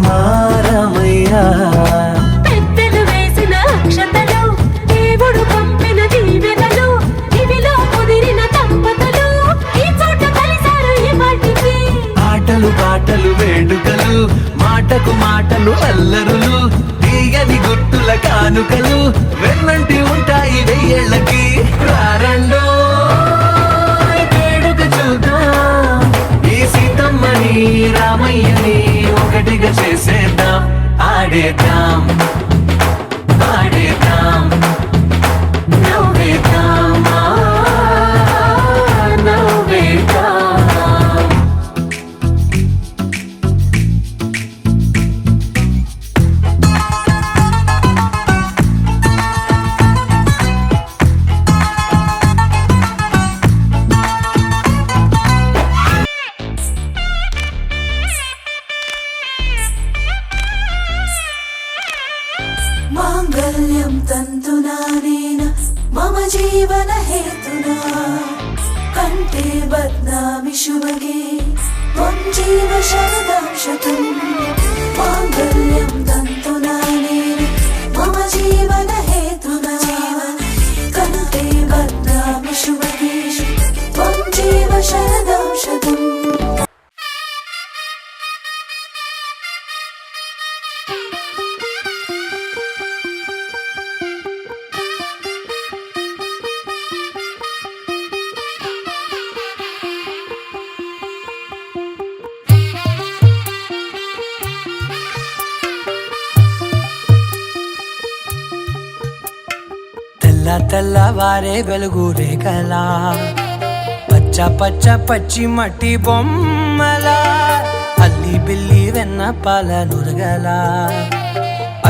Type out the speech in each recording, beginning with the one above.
మా రామయ్య. పెద్దలు వేసిన అక్షతలు, దేవుడు పంపిన దీవెనలు, ఇవిలో కుదిరిన దంపతులు ఈ చోట కలిసారు ఈ వాటికి. ఆటలు పాటలు వేడుకలు, మాటకు మాటలు అల్లరులు, తీయని గుర్తుల కానుకలు వెన్నంటి ఉంటాయి వెయ్యేళ్ళకి. రారండో వేడుక చూద్దాం, ఈ సీతమ్మని రామయ్యని ఒకటిగా చేసేద్దాం. ఆడేద్దాం ఆడేద్దాం నవ్వేద్దాం నవ్వేద్దాం. మాంగళ్యం తంతునానేన మమ జీవన హేతునా కంఠే బధ్నామి శుభగే త్వం జీవ శరదం శతం. మాంగళ్యం తంతునానేన మమ జీవన హేతునా కంఠే బధ్నామి శుభగే త్వం జీవ శరదం శతం. తెల్లవారే వెలుగు రేఖలా, పచ్చ పచ్చ పచ్చి మట్టి బొమ్మలా, అల్లి బిల్లి వెన్న పాల నురగలా,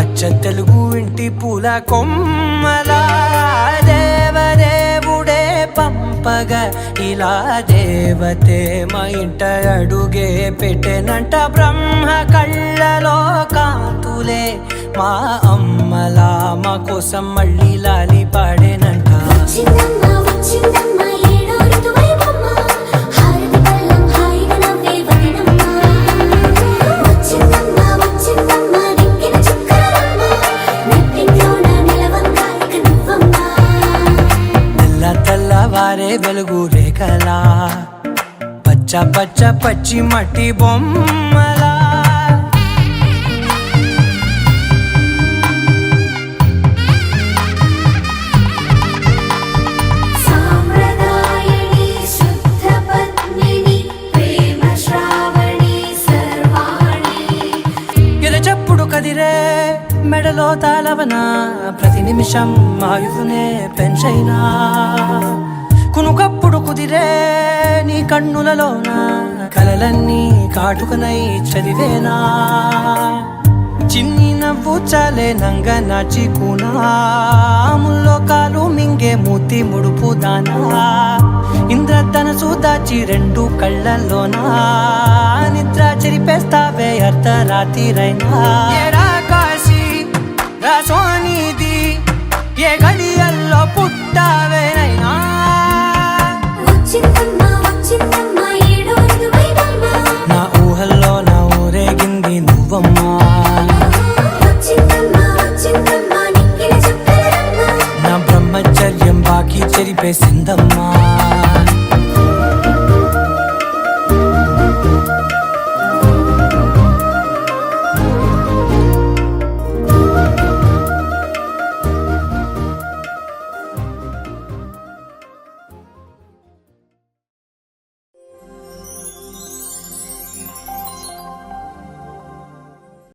అచ్చ తెలుగు ఇంటి పూల కొమ్మలా, దేవదేవుడే పంపగా ఇలా దేవతే మా ఇంట అడుగే పెట్టెనంట. బ్రహ్మ కళ్ళలో కాంతులే మా అమ్మలా మా కోసం మళ్ళీ లాలి పాడేనంట. వచ్చిందమ్మ వచ్చిందమ్మ ఏడో ఋతువైవమ్మ, హారతి పళ్ళం హాయిగా నవ్వే వదినమ్మ. వచ్చిందమ్మ వచ్చిందమ్మ దిక్కిన చుక్కలమ్మ, నెట్టింట్లోన నిలవంగా ఇక నువ్వమ్మ. తెల్లవారే వెలుగు రేఖలా, పచ్చ పచ్చ పచ్చి మట్టి బొమ్మలా. సాంప్రదాయని శుద్ధ పద్మిని ప్రేమ శ్రావణి సర్వాణి. ఎరచప్పుడు కదిరే మెడలో తాళవన, ప్రతి నిమిషం ఆయుధునే పెంచైనా. కునుకప్పుడు కుదిరే నీ కన్నులలోన, కలలన్నీ కాటుకనై చదివేనా. చిన్ని నవ్వు చాలే నంగ నాచి కూనాముల్లో కాలు మింగే మూతి ముడుపు దానా. ఇంద్రధనసు దాచి రెండు కళ్ళల్లోనా, నిద్ర చెరిపేస్తావే అర్ధరాత్రిరైనా. ఏరా కాశీ రా సోనిది, ఏ గడియల్లో పుట్టావేనైనా. వచ్చిందమ్మ వచ్చిందమ్మ ఏడో ఋతువైవమ్మ, నా ఊహల్లో నా ఊరేగింది నువ్వమ్మా. వచ్చిందమ్మ వచ్చిందమ్మ నిక్కిన చుక్కలమ్మ. నా బ్రహ్మచర్యం బాకీ చెరిపేసిందమ్మా.